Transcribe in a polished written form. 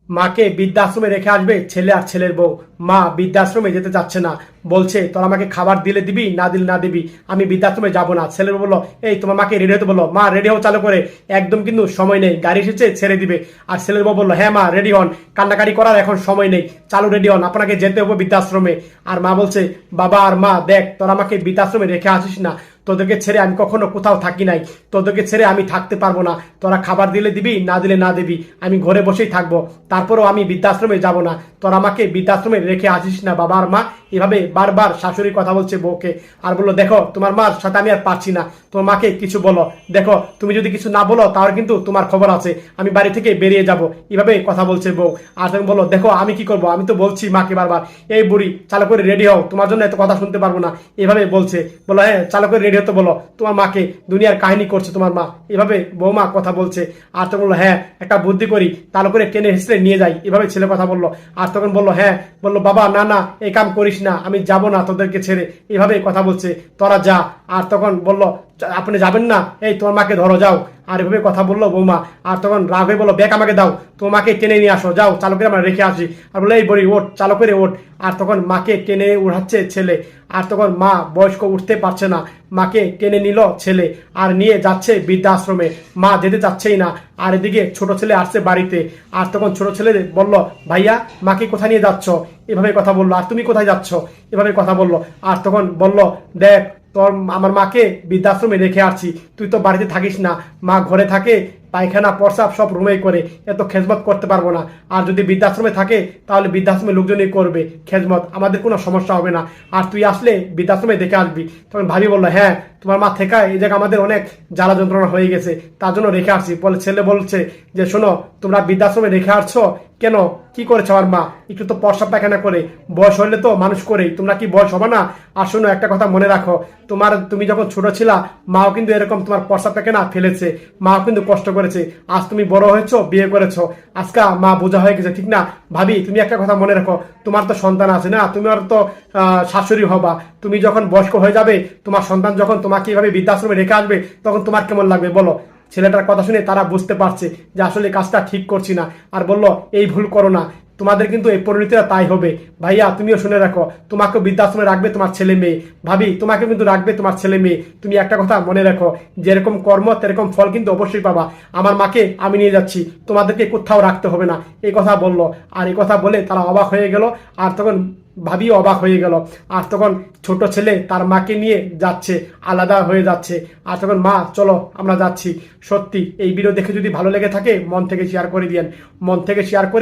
মাকে বৃদ্ধাশ্রমে রেখে আসবে ছেলে আর ছেলের বউ। মা বৃদ্ধাশ্রমে যেতে চাচ্ছে না, বলছে তোরা আমাকে খাবার দিলে দিবি, না দিলে না দিবি, আমি বৃদ্ধাশ্রমে যাবো না। ছেলের বউ বললো, এই তোমার মাকে রেডি হতে বললো। মা রেডি হও চালু করে, একদম কিন্তু সময় নেই, গাড়ি এসেছে ছেড়ে দিবে। আর ছেলের বউ বললো, হ্যাঁ মা রেডি হন, কান্নাকাটি করার এখন সময় নেই, চালু রেডি হন, আপনাকে যেতে হবে বৃদ্ধাশ্রমে। আর মা বলছে, বাবা আর মা দেখ, তোরা আমাকে বৃদ্ধাশ্রমে রেখে আসিস না, তোদেরকে ছেড়ে আমি কখনো কোথাও থাকি নাই, তোদেরকে ছেড়ে আমি থাকতে পারবো না। তোরা খাবার দিলে দিবি, না দিলে না দিবি, আমি ঘরে বসেই থাকবো, তারপরেও আমি বৃদ্ধাশ্রমে যাব না। তোরা আমাকে বৃদ্ধাশ্রমে রেখে আসিস না বাবা আর মা। এভাবে বারবার শাশুড়ি কথা বলছে বউকে। আর বললো, দেখো তোমার মার সাথে আমি আর পারছি না, তোমার মাকে কিছু বলো। দেখো তুমি যদি কিছু না বলো তাহলে কিন্তু তোমার খবর আছে, আমি বাড়ি থেকে বেরিয়ে যাব। এভাবে কথা বলছে বউ। আর তুমি বলো, দেখো আমি কি করবো, আমি তো বলছি মাকে বারবার, এই বুড়ি চালু করে রেডি হও, তোমার জন্য এত কথা শুনতে পারবো না। এভাবে বলছে। বলো, হ্যাঁ চালু করে রেডি হতে বলো, তোমার মাকে দুনিয়ার কাহিনী করছে তোমার মা। এভাবে বৌমা কথা বলছে। আর তখন বললো, হ্যাঁ একটা বুদ্ধি করি, তাহলে করে টেনে হেসড়ে নিয়ে যাই। এভাবে ছেলে কথা বললো। আর তখন বললো, হ্যাঁ, বললো বাবা না না এই কাম করিস না, আমি যাব না তোদেরকে ছেড়ে। এভাবে কথা বলছে, তোরা যা। আর তখন বললো, আপনি যাবেন না, এই তোমার মাকে ধরো যাও। আর এভাবে কথা বললো বৌমা। আর তখন রাগ হয়ে বললো, ব্যাগ আমাকে দাও, তোমাকে টেনে নিয়ে আসো, যাও চালু করে আমরা রেখে আসি। আর বলে, এই বড়ি ওঠ, চালু করে ওঠ। আর তখন মাকে টেনে উঠাচ্ছে ছেলে। আর তখন মা বয়স্ক উঠতে পারছে না, মাকে টেনে নিল ছেলে, আর নিয়ে যাচ্ছে বৃদ্ধাশ্রমে। মা যেতে চাচ্ছেই না। আর এদিকে ছোট ছেলে আসছে বাড়িতে। আর তখন ছোট ছেলে বলল, ভাইয়া মাকে কোথায় নিয়ে যাচ্ছ? এভাবে কথা বললো। আর তুমি কোথায় যাচ্ছ? এভাবে কথা বললো। আর তখন বলল, দেখ তোর আমার মাকে বৃদ্ধাশ্রমে রেখে আসছি, তুই তো বাড়িতে থাকিস না, মা ঘরে থাকে, পায়খানা প্রসাব সব রুমেই করে, এত খেজমত করতে পারবো না। আর যদি বৃদ্ধাশ্রমে থাকে তাহলে বৃদ্ধাশ্রমে লোকজনই করবে খেজমত, আমাদের কোনো সমস্যা হবে না। আর তুই আসলে বৃদ্ধাশ্রমে দেখে আসবি। তখন ভাবি বললো, হ্যাঁ তোমার মা থেকে এই জায়গা আমাদের অনেক জ্বালা যন্ত্রণা হয়ে গেছে, তার জন্য রেখে আসছি। বলে ছেলে বলছে যে, শোনো তোমরা বৃদ্ধাশ্রমে রেখে আসছো কেন, কি করেছে আমার মা? একটু তো প্রসাব পায়খানা করে, বয়স হলে তো মানুষ করেই, তোমরা কি বয়স হবে না? আর শোনো একটা কথা মনে রাখো, তুমি যখন ছোট ছিলা মাও কিন্তু এরকম তোমার প্রসাব পায়খানা ফেলেছে, মাও কিন্তু কষ্ট করেছে। আজ তুমি বড় হয়েছো, বিয়ে করেছো, আজকে মা বোঝা হয়ে গেছে, ঠিক না? ভাবি তুমি একটা কথা মনে রাখো, তোমার তো সন্তান আছে না, তুমি আর তো শাশুড়ি হবা, তুমি যখন বয়স্ক হয়ে যাবে, তোমার সন্তান যখন তোমাকে এইভাবে বৃদ্ধাশ্রমে রেখে আসবে, তখন তোমার কেমন লাগবে বলো? ছেলেটার কথা শুনে তারা বুঝতে পারছে যে আসলে কাজটা ঠিক করছি না। আর বললো, এই ভুল করো না, তোমাদের কিন্তু এই পরিণতিটা তাই হবে। ভাইয়া তুমিও শুনে রাখো, তোমাকে বৃদ্ধাশ্রমে রাখবে তোমার ছেলে মেয়ে। ভাবি তোমাকে কিন্তু রাখবে তোমার ছেলে মেয়ে। তুমি একটা কথা মনে রাখো, যেরকম কর্ম সেরকম ফল কিন্তু অবশ্যই পাবা। আমার মাকে আমি নিয়ে যাচ্ছি, তোমাদেরকে কোথাও রাখতে হবে না, এই কথা বললো। আর এই কথা বলে তারা অবাক হয়ে গেল। আর তখন ভাবিও অবাক হয়ে গেল। আর তখন ছোট ছেলে তার মাকে নিয়ে যাচ্ছে, আলাদা হয়ে যাচ্ছে। আর তখন, মা চলো আমরা যাচ্ছি। সত্যি এই ভিডিও দেখে যদি ভালো লেগে থাকে মন থেকে শেয়ার করে দিয়েন, মন থেকে শেয়ার করে